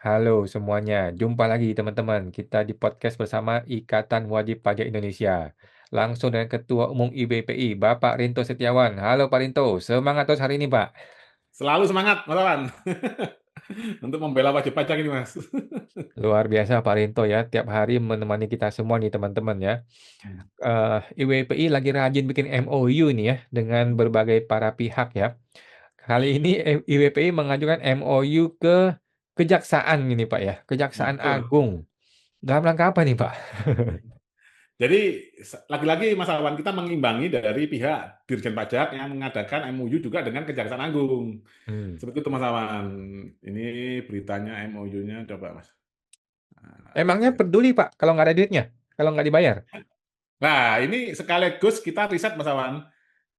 Halo semuanya, jumpa lagi teman-teman. Kita di podcast bersama Ikatan Wajib Pajak Indonesia. Langsung dengan Ketua Umum IBPI, Bapak Rinto Setiawan. Halo Pak Rinto, semangat terus hari ini Pak. Selalu semangat, Mas Awan. Untuk membela wajib pajak ini, Mas. Luar biasa Pak Rinto ya, tiap hari menemani kita semua nih teman-teman ya. IWPI lagi rajin bikin MOU nih ya, dengan berbagai para pihak ya. Kali ini IWPI mengajukan MOU ke Kejaksaan ini Pak ya, Kejaksaan Betul. Agung. Dalam rangka apa nih Pak? Jadi, lagi-lagi Mas Awan, kita mengimbangi dari pihak Dirjen Pajak yang mengadakan MOU juga dengan Kejaksaan Agung. Hmm. Seperti itu, Mas Awan. Ini beritanya MOU-nya, coba, Mas. Emangnya peduli Pak kalau nggak ada duitnya? Kalau nggak dibayar? Nah, ini sekaligus kita riset, Mas Awan.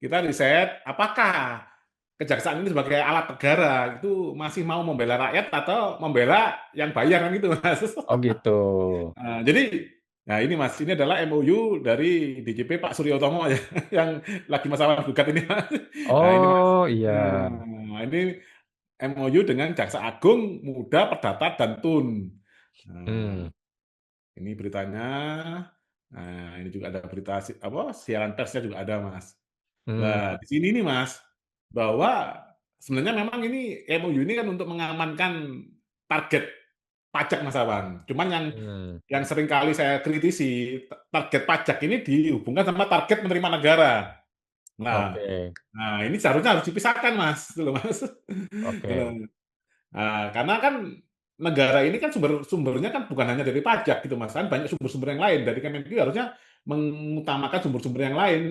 Kita riset apakah kejaksaan ini sebagai alat negara itu masih mau membela rakyat atau membela yang bayar kan gitu, Mas. Oh gitu. Jadi, nah ini Mas, ini adalah MOU dari DJP Pak Suryotomo ya, yang lagi masalah gugat ini Mas. Nah ini Mas, Oh iya. ini MOU dengan Jaksa Agung, Muda, Perdata, dan Tun. Nah, Hmm. ini beritanya. Nah, ini juga ada berita apa siaran persnya juga ada Mas. Hmm. Nah, di sini nih Mas, bahwa sebenarnya memang ini MOU ini kan untuk mengamankan target pajak Mas Awan. Cuman Hmm. yang sering kali saya kritisi, target pajak ini dihubungkan sama target menerima negara. Nah, Oke. ini seharusnya harus dipisahkan Mas, gitu loh Mas. Oke. Karena kan negara ini kan sumbernya kan bukan hanya dari pajak gitu Mas, kan banyak sumber-sumber yang lain. Dari Kemenq harusnya mengutamakan sumber-sumber yang lain.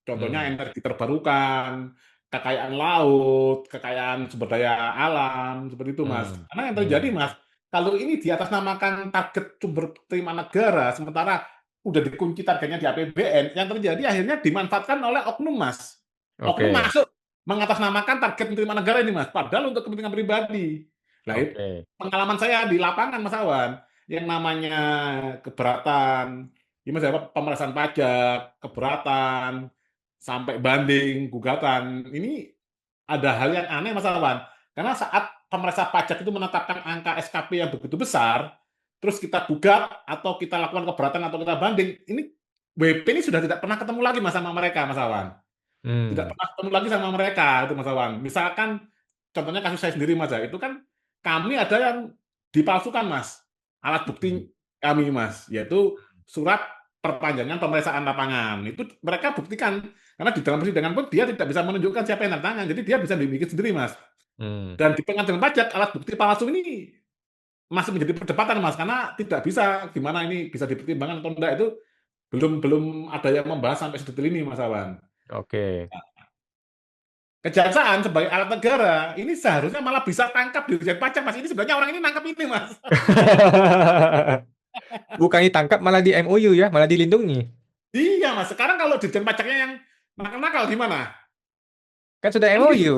Contohnya Hmm. energi terbarukan, kekayaan laut, kekayaan sumber daya alam, seperti itu Mas. Hmm. Karena yang terjadi Hmm. Mas, kalau ini di atas namakan target sumber terima negara, sementara udah dikunci targetnya di APBN, yang terjadi akhirnya dimanfaatkan oleh oknum Mas. Oknum Oke. masuk mengatasnamakan target menerima negara ini Mas, padahal untuk kepentingan pribadi. Nah, Oke. pengalaman saya di lapangan Mas Awan, yang namanya keberatan, gimana ya, pemerasan pajak, keberatan, sampai banding, gugatan, ini ada hal yang aneh Mas Awan. Karena saat pemeriksa pajak itu menetapkan angka SKP yang begitu besar, terus kita gugat atau kita lakukan keberatan atau kita banding, ini WP ini sudah tidak pernah ketemu lagi Mas sama mereka Mas Awan. Tidak Hmm. pernah ketemu lagi sama mereka itu Mas Awan. Misalkan contohnya kasus saya sendiri Mas ya, itu kan kami ada yang dipalsukan Mas. Alat Hmm. bukti kami Mas, yaitu surat perpanjangan pemeriksaan lapangan. Itu mereka buktikan karena di dalam persidangan pun dia tidak bisa menunjukkan siapa yang tanda tangan. Jadi dia bisa dibikin sendiri Mas. Hmm. Dan di pengadilan pajak alat bukti palsu ini masih menjadi perdebatan Mas karena tidak bisa gimana ini bisa dipertimbangkan atau enggak itu belum belum ada yang membahas sampai sedetail ini Mas Awan. Oke. Kejaksaan sebagai alat negara ini seharusnya malah bisa tangkap dirjen pajak Mas. Ini sebenarnya orang ini nangkap ini Mas. Bukan ditangkap malah di MOU ya, malah dilindungi. Iya Mas. Sekarang kalau dirjen pajaknya yang nakal-nakal gimana? Kan sudah Kan gitu. MOU.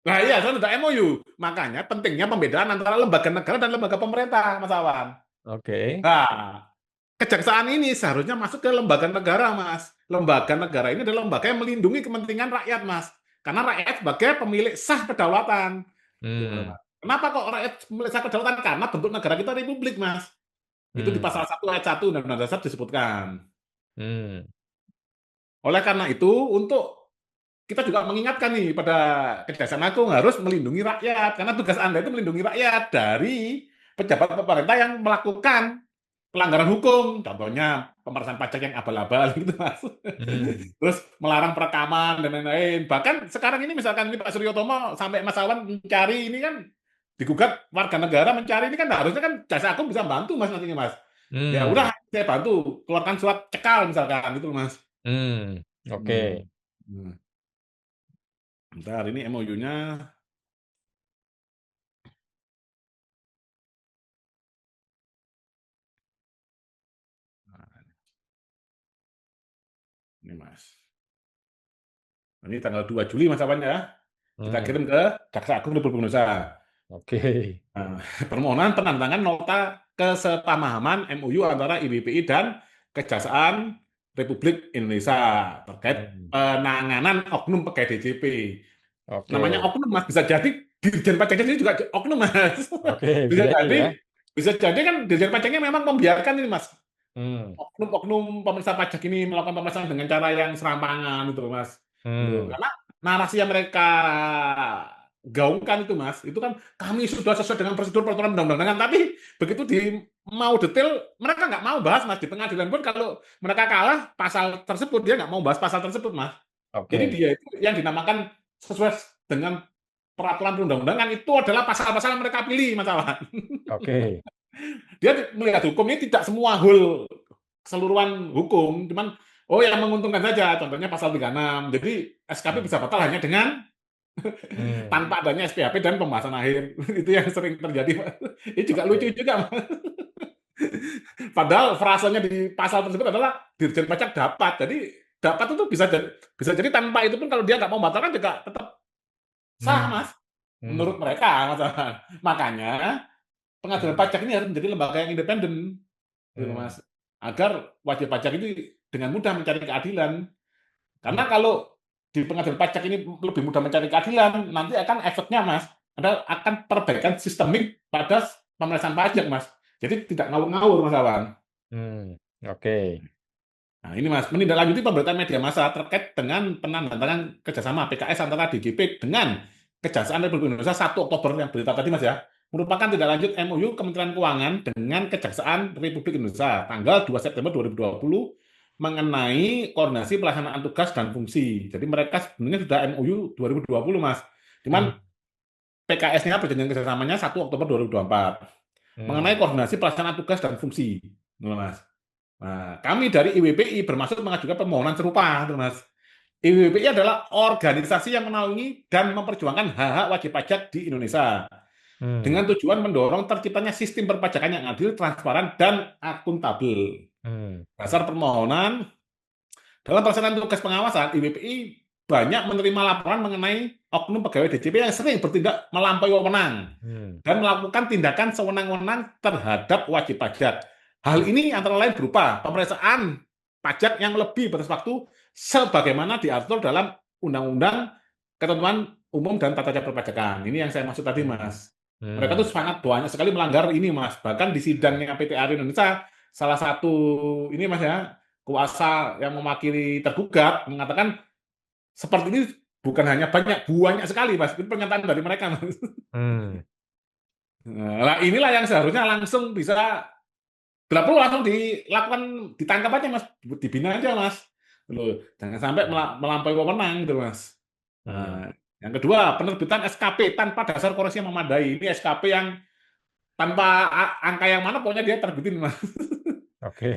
Nah iya, soalnya udah MOU. Makanya pentingnya pembedaan antara lembaga negara dan lembaga pemerintah, Mas Awan. Oke. Nah, kejaksaan ini seharusnya masuk ke lembaga negara, Mas. Lembaga negara ini adalah lembaga yang melindungi kepentingan rakyat, Mas. Karena rakyat sebagai pemilik sah kedaulatan. Gitu, Hmm. Mas. Kenapa kok rakyat pemilik sah kedaulatan? Karena bentuk negara kita republik, Mas. Itu di Hmm. pasal 1 ayat 1 Undang-Undang Dasar disebutkan. Hmm. Oleh karena itu, untuk kita juga mengingatkan nih pada Kejaksaan Agung harus melindungi rakyat. Karena tugas Anda itu melindungi rakyat dari pejabat pemerintah yang melakukan pelanggaran hukum, contohnya pemerasan pajak yang abal-abal gitu Mas. Hmm. Terus melarang perekaman dan lain-lain. Bahkan sekarang ini misalkan ini Pak Suryotomo sampai Mas Awan mencari ini kan digugat warga negara mencari ini kan harusnya kan Jaksa Agung bisa bantu Mas nantinya Mas. Ya Hmm. udah saya bantu keluarkan surat cekal misalkan gitu Mas. Hmm. Hmm. Oke. Hmm. Bentar ini MOU-nya. Nah, ini Mas. Ini tanggal 2 Juli Mas Awan ya. Kita Hmm. kirim ke Jaksa Agung Republik Indonesia. Oke. Nah, permohonan penandatangan nota kesepamahaman MOU antara IBPI dan Kejaksaan Republik Indonesia terkait Hmm. penanganan oknum pegawai DJP. Namanya Oke. oknum, Mas, bisa jadi Dirjen Pajaknya sendiri juga oknum, Mas. Oke, bisa Bisa jadi jadi ya. bisa jadi kan Dirjen Pajaknya memang membiarkan ini, Mas, Hmm, oknum-oknum pemeriksa pajak ini melakukan pemeriksaan dengan cara yang serampangan itu, Mas. Loh, hmm, karena narasi yang mereka gaungkan itu, Mas, itu kan kami sudah sesuai dengan prosedur peraturan undang-undangan, tapi begitu mau detail, mereka nggak mau bahas, Mas. Di pengadilan pun kalau mereka kalah pasal tersebut, dia nggak mau bahas pasal tersebut, Mas. Jadi oke, dia itu yang dinamakan sesuai dengan peraturan perundang-undangan itu adalah pasal-pasal yang mereka pilih, Mas Awan. oke. Dia melihat hukum ini tidak semua whole keseluruhan hukum, cuman yang menguntungkan saja, contohnya pasal 36. Jadi SKP Hmm, bisa batal hanya dengan hmm, tanpa adanya SPHP dan pembahasan akhir. Itu yang sering terjadi, Mas. Ini juga lucu oke. juga, Mas. Padahal frasanya di pasal tersebut adalah Dirjen Pajak dapat. Jadi dapat itu bisa jadi tanpa itu pun kalau dia nggak mau batalkan juga tetap sah, Hmm, Mas. hmm, Menurut mereka, Mas. Makanya pengadilan hmm, pajak ini harus menjadi lembaga yang independen, gitu, hmm, Mas. Agar wajib pajak ini dengan mudah mencari keadilan. Karena hmm, kalau di pengadilan pajak ini lebih mudah mencari keadilan, nanti akan efeknya, Mas, akan perbaikan sistemik pada pemeriksaan pajak, Mas. Jadi tidak ngawur-ngawur, Mas Awan. hmm, oke. Nah, ini, Mas, menindaklanjuti pemberitaan media massa terkait dengan penandatanganan kerjasama PKS antara DJP dengan Kejaksaan Republik Indonesia 1 Oktober yang berita tadi, Mas, ya, merupakan tindak lanjut MOU Kementerian Keuangan dengan Kejaksaan Republik Indonesia tanggal 2 September 2020 mengenai koordinasi pelaksanaan tugas dan fungsi. Jadi mereka sebenarnya sudah MOU 2020, Mas. Hmm, Cuman PKS-nya perjanjian kerjasamanya 1 Oktober 2024 mengenai hmm, koordinasi pelaksanaan tugas dan fungsi. Mas. Nah, kami dari IWPI bermaksud mengajukan permohonan serupa, Mas. IWPI adalah organisasi yang menaungi dan memperjuangkan hak-hak wajib pajak di Indonesia hmm, dengan tujuan mendorong terciptanya sistem perpajakan yang adil, transparan, dan akuntabel. hmm, Dasar permohonan dalam pelaksanaan tugas pengawasan, IWPI banyak menerima laporan mengenai oknum pegawai DJP yang sering bertindak melampaui wewenang hmm, dan melakukan tindakan sewenang-wenang terhadap wajib pajak. Hal ini antara lain berupa pemeriksaan pajak yang lebih batas waktu sebagaimana diatur dalam Undang-Undang Ketentuan Umum dan Tata Cara Perpajakan. Ini yang saya maksud tadi, hmm, Mas. Mereka tuh hmm, sangat banyak sekali melanggar ini, Mas. Bahkan di sidangnya PTAR Indonesia, salah satu ini, Mas, ya, kuasa yang mewakili tergugat mengatakan seperti ini bukan hanya banyak sekali, Mas. Itu pernyataan dari mereka, Mas. hmm. Nah, inilah yang seharusnya langsung bisa, tidak perlu langsung dilakukan, ditangkap aja, Mas, dibina aja, Mas. Loh, jangan sampai melampaui wewenang gitu, Mas. Hmm, Nah, yang kedua, penerbitan SKP tanpa dasar koreksi yang memadai. Ini SKP yang tanpa angka yang mana pokoknya dia terbitin, Mas. oke.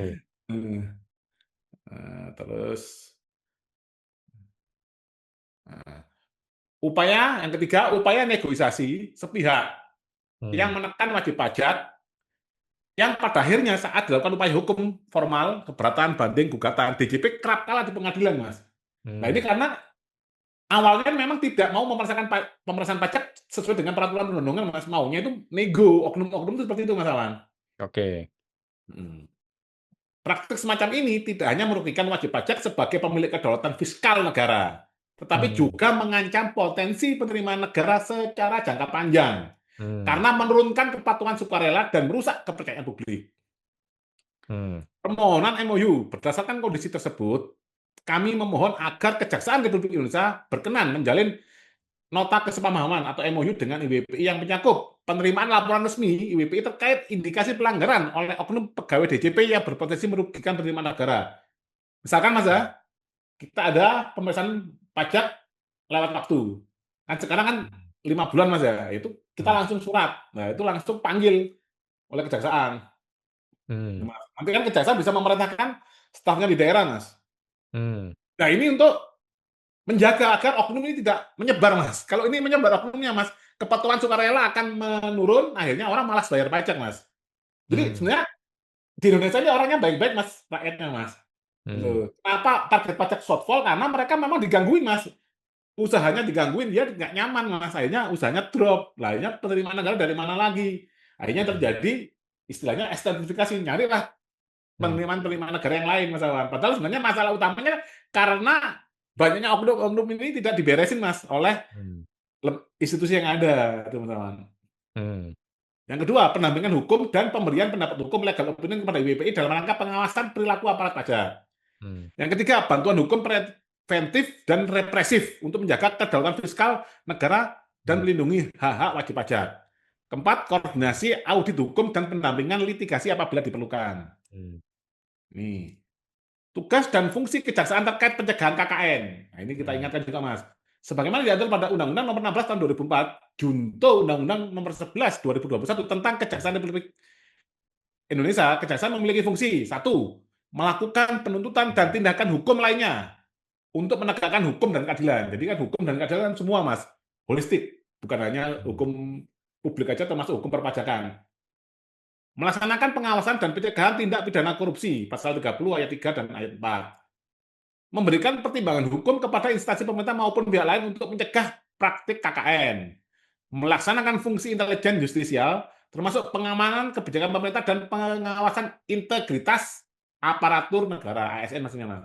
Terus nah, yang ketiga, upaya negosiasi sepihak yang Hmm, menekan wajib pajak yang pada akhirnya saat dilakukan upaya hukum formal, keberatan, banding, gugatan, DJP kerap kalah di pengadilan, Mas. Nah, ini hmm, karena awalnya memang tidak mau pemeriksaan pajak sesuai dengan peraturan perundang-undangan, Mas. Maunya itu nego, oknum-oknum itu seperti itu, Mas Awan. oke. Hmm. Praktik semacam ini tidak hanya merugikan wajib pajak sebagai pemilik kedaulatan fiskal negara, tetapi Hmm, juga mengancam potensi penerimaan negara secara jangka panjang hmm, karena menurunkan kepatuhan sukarela dan merusak kepercayaan publik. hmm, Permohonan MOU berdasarkan kondisi tersebut, kami memohon agar Kejaksaan Republik Indonesia berkenan menjalin nota kesepakaman atau MOU dengan IWPI yang menyangkut penerimaan laporan resmi IWPI terkait indikasi pelanggaran oleh oknum pegawai DJP yang berpotensi merugikan penerimaan negara. Misalkan, Mas, ya, kita ada pemeriksaan pajak lewat waktu. Kan sekarang kan 5 bulan, Mas, ya, itu kita hmm, langsung surat. Nah, itu langsung panggil oleh kejaksaan. hmm, Nanti kan kejaksaan bisa memerintahkan stafnya di daerah, Mas. hmm, Nah, ini untuk menjaga agar oknum ini tidak menyebar, Mas. Kalau ini menyebar oknumnya, Mas, kepatuhan sukarela akan menurun, akhirnya orang malas bayar pajak, Mas. Jadi hmm, sebenarnya di Indonesia ini orangnya baik-baik, Mas, rakyatnya, Mas. hmm, Gitu. Kenapa target pajak shortfall? Karena mereka memang digangguin, Mas. Usahanya digangguin, dia nggak nyaman, Mas. Akhirnya usahanya drop. Lah, akhirnya penerimaan negara dari mana lagi? Akhirnya hmm, terjadi istilahnya ekstensifikasi. Nyarilah hmm, penerimaan negara yang lain, Mas Awan. Padahal sebenarnya masalah utamanya karena banyaknya oknum-oknum ini tidak diberesin, Mas, oleh hmm. institusi yang ada, teman-teman. Hmm. Yang kedua, pendampingan hukum dan pemberian pendapat hukum legal opinion kepada IWPI dalam rangka pengawasan perilaku aparat pajak. Hmm. Yang ketiga, bantuan hukum preventif dan represif untuk menjaga kedaulatan fiskal negara dan Hmm. melindungi hak-hak wajib pajak. Keempat, koordinasi audit hukum dan pendampingan litigasi apabila diperlukan. Hmm. Nih, tugas dan fungsi kejaksaan terkait pencegahan KKN. Nah, ini kita Hmm. ingatkan juga, Mas. Sebagaimana diatur pada Undang-Undang Nomor 16 Tahun 2004, Junto Undang-Undang Nomor 11 2021 tentang Kejaksaan Republik Indonesia, kejaksaan memiliki fungsi satu, melakukan penuntutan dan tindakan hukum lainnya untuk menegakkan hukum dan keadilan. Jadi kan hukum dan keadilan kan semua, Mas, holistik, bukan hanya Hmm. hukum publik aja, termasuk hukum perpajakan. Melaksanakan pengawasan dan pencegahan tindak pidana korupsi, pasal 30 ayat 3 dan ayat 4. Memberikan pertimbangan hukum kepada instansi pemerintah maupun pihak lain untuk mencegah praktik KKN. Melaksanakan fungsi intelijen justisial, termasuk pengamanan kebijakan pemerintah dan pengawasan integritas aparatur negara, ASN maksudnya, Mas.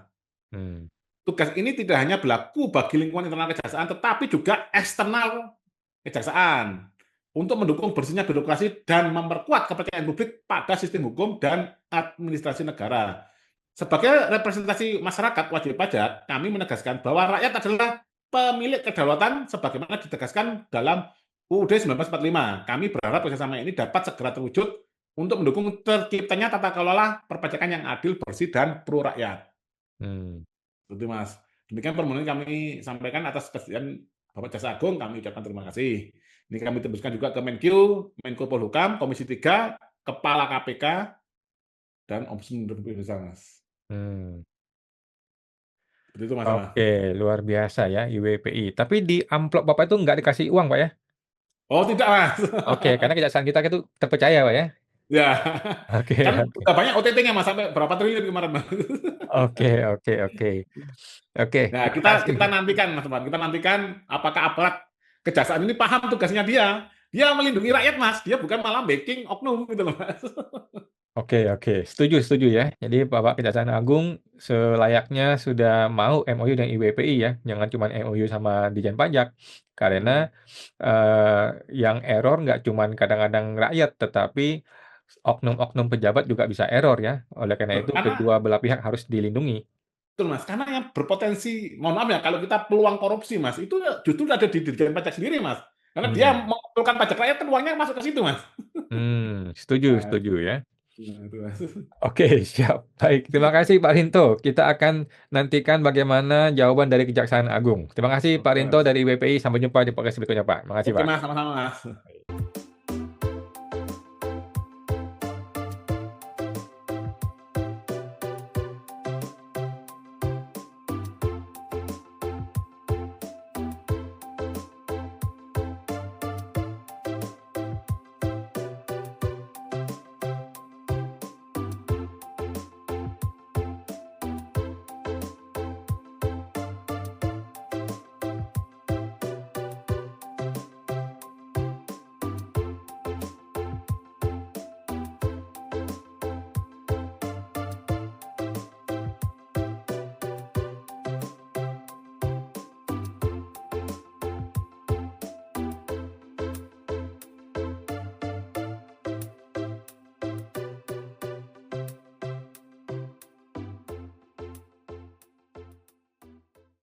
Hmm. Tugas ini tidak hanya berlaku bagi lingkungan internal kejaksaan, tetapi juga eksternal kejaksaan untuk mendukung bersihnya birokrasi dan memperkuat kepercayaan publik pada sistem hukum dan administrasi negara. Sebagai representasi masyarakat wajib pajak, kami menegaskan bahwa rakyat adalah pemilik kedaulatan sebagaimana ditegaskan dalam UUD 1945. Kami berharap kerjasama ini dapat segera terwujud untuk mendukung terciptanya tata kelola perpajakan yang adil, bersih, dan pro rakyat. Hmm. Betul, Mas. Demikian permohonan kami sampaikan atas kesediaan Bapak Jaksa Agung, kami ucapkan terima kasih. Ini kami tembuskan juga ke Menq, Menko Polhukam, Komisi 3, Kepala KPK, dan Ombudsman Republik Indonesia, Mas. Hmm. Seperti itu, Mas. Oke, luar biasa ya IWPI. Tapi di amplop Bapak itu nggak dikasih uang, Pak ya? Oh, tidak, Mas. Oke, karena kejaksaan kita itu terpercaya, Pak ya? Ya, Oke, kan oke. udah banyak OTT-nya, Mas, sampai berapa triliun kemarin, Mas. Oke, oke, oke. Oke, Nah, terima kita kasih. kita nantikan, Mas, kita nantikan apakah aparat kejaksaan ini paham tugasnya dia. Dia melindungi rakyat, Mas. Dia bukan malah backing oknum gitu loh, Mas. Oke, oke. Setuju, setuju ya. Jadi Bapak Kejaksaan Agung selayaknya sudah mau MOU dengan IWPI ya, jangan cuma MOU sama Dijen Pajak. Karena eh, yang error nggak cuma kadang-kadang rakyat, tetapi oknum-oknum pejabat juga bisa error ya. Oleh karena itu Karena kedua belah pihak harus dilindungi. betul, Mas, karena yang berpotensi, mohon maaf ya, kalau kita peluang korupsi, Mas, itu justru ada di Dirjen Pajak sendiri, Mas. Karena dia Hmm, mengumpulkan pajak rakyat, kan uangnya masuk ke situ, Mas. setuju, Nah, setuju ya. itu, Mas. Oke, siap. Baik, terima kasih Pak Rinto. Kita akan nantikan bagaimana jawaban dari Kejaksaan Agung. Terima kasih Pak Oke, Rinto Mas. dari IWPI. Sampai jumpa di podcast berikutnya, Pak. Terima kasih, Oke, Pak. Mas, sama-sama, Mas.